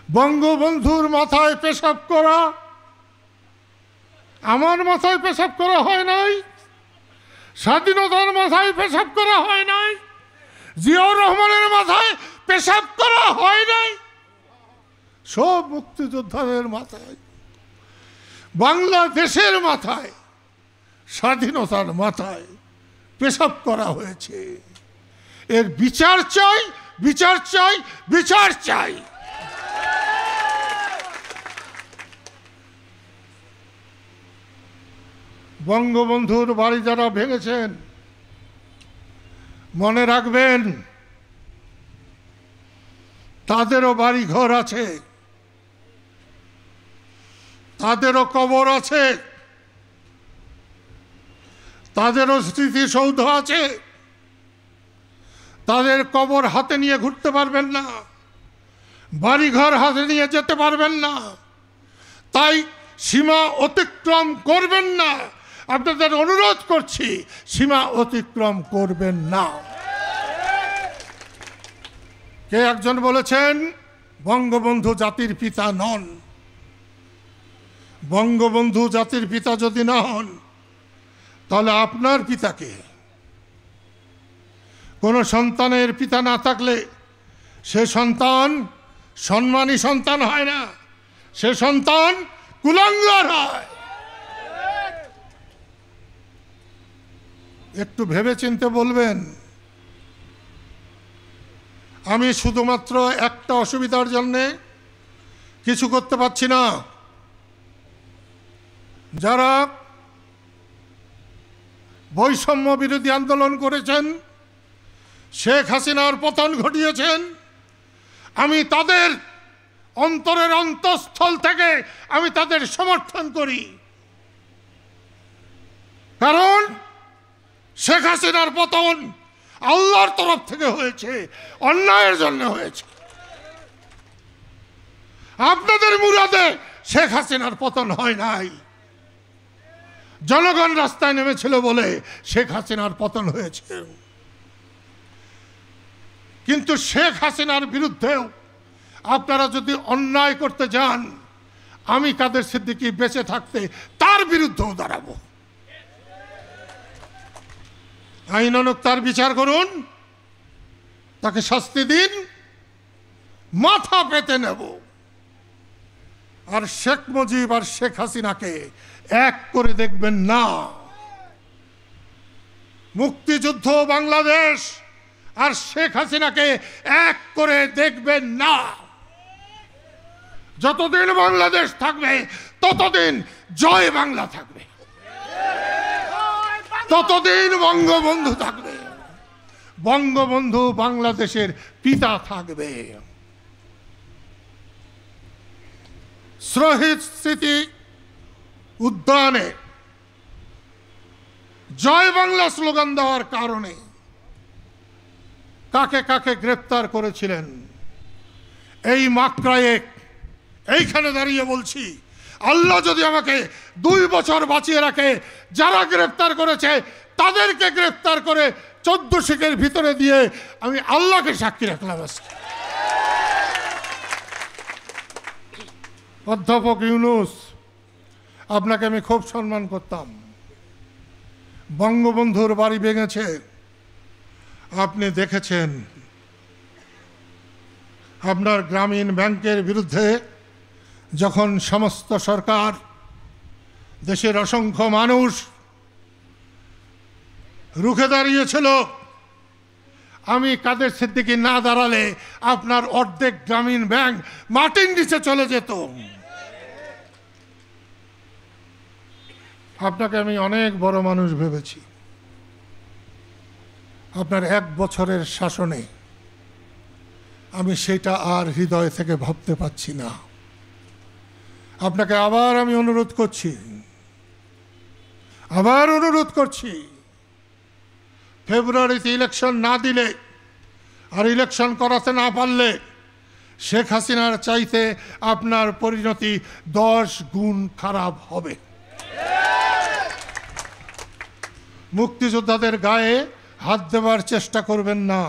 বঙ্গবন্ধুর মাথায় পেশাব করা আমার মাথায় পেশাব করা হয় নাই, স্বাধীনতার মাথায় পেশাব করা হয় নাই, জিয়াউর রহমানের মাথায় পেশাব করা হয় নাই, সব মুক্তিযোদ্ধাদের মাথায়, বাংলাদেশের মাথায়, স্বাধীনতার মাথায় পেশাব করা হয়েছে। এর বিচার চাই, বিচার চাই, বিচার চাই। বঙ্গবন্ধুর বাড়ি যারা ভেঙেছেন মনে রাখবেন তাদেরও বাড়ি ঘর আছে, তাদেরও কবর আছে, তাদেরও স্মৃতিসৌধ আছে। তাদের কবর হাতে নিয়ে ঘুরতে পারবেন না, বাড়িঘর হাতে নিয়ে যেতে পারবেন না। তাই সীমা অতিক্রম করবেন না। আপনাদের অনুরোধ করছি, সীমা অতিক্রম করবেন না। কে একজন বলেছেন বঙ্গবন্ধু জাতির পিতা নন। বঙ্গবন্ধু জাতির পিতা যদি না হন তাহলে আপনার পিতাকে, কোনো সন্তানের পিতা না থাকলে সে সন্তান সম্মানী সন্তান হয় না, সে সন্তান কুলাঙ্গার হয়। একটু ভেবে চিন্তে বলবেন। আমি শুধুমাত্র একটা অসুবিধার জন্যে কিছু করতে পারছি না। যারা বৈষম্য বিরোধী আন্দোলন করেছেন, শেখ হাসিনার পতন ঘটিয়েছেন, আমি তাদের অন্তরের অন্তঃস্থল থেকে আমি তাদের সমর্থন করি। কারণ শেখ হাসিনার পতন আল্লাহর তরফ থেকে হয়েছে, অন্যায়ের জন্য হয়েছে। আপনাদের মুরাদে শেখ হাসিনার পতন হয় নাই, জনগণ রাস্তায় নেমেছিল বলে শেখ হাসিনার পতন হয়েছে। কিন্তু শেখ হাসিনার বিরুদ্ধেও আপনারা যদি অন্যায় করতে যান, আমি কাদের সিদ্দিকী বেঁচে থাকতে তার বিরুদ্ধেও দাঁড়াবো। আইনানুগ তার বিচার করুন, তাকে শাস্তি দিন, মাথা পেতে নেব। আর শেখ মুজিব আর শেখ হাসিনাকে এক করে দেখবেন না। মুক্তিযুদ্ধ বাংলাদেশ আর শেখ হাসিনাকে এক করে দেখবেন না। যতদিন বাংলাদেশ থাকবে ততদিন জয় বাংলা থাকবে, ততদিন বঙ্গবন্ধু থাকবে, বঙ্গবন্ধু বাংলাদেশের পিতা থাকবে। শহীদ স্মৃতি উদ্যানে জয় বাংলা স্লোগান দেওয়ার কারণে কাকে কাকে গ্রেপ্তার করেছিলেন এই মাকড়ায় এইখানে দাঁড়িয়ে বলছি, আল্লাহ যদি আমাকে 2 বছর বাঁচিয়ে রাখে, যারা গ্রেপ্তার করেছে তাদেরকে গ্রেপ্তার করে 14 শিখের ভিতরে দিয়ে আমি আল্লাহকে সাক্ষী রাখলাম। অধ্যাপক ইউনূস, আপনাকে আমি খুব সম্মান করতাম। বঙ্গবন্ধুর বাড়ি ভেঙেছে, আপনি দেখেছেন। আপনার গ্রামীণ ব্যাংকের বিরুদ্ধে যখন সমস্ত সরকার, দেশের অসংখ্য মানুষ রুখে দাঁড়িয়েছিল, আমি কাদের সিদ্দিকী না দাঁড়ালে আপনার অর্ধেক গ্রামীণ ব্যাংক মাটির নিচে চলে যেত। আপনাকে আমি অনেক বড় মানুষ ভেবেছি। আপনার 1 বছরের শাসনে আমি সেটা আর হৃদয় থেকে ভাবতে পারছি না। আপনাকে আবার আমি অনুরোধ করছি, আবার অনুরোধ করছি, ফেব্রুয়ারিতে ইলেকশন না দিলে আর ইলেকশন করাতে না পারলে শেখ হাসিনার চাইতে আপনার পরিণতি 10 গুণ খারাপ হবে। মুক্তিযোদ্ধাদের গায়ে হাত দেওয়ার চেষ্টা করবেন না।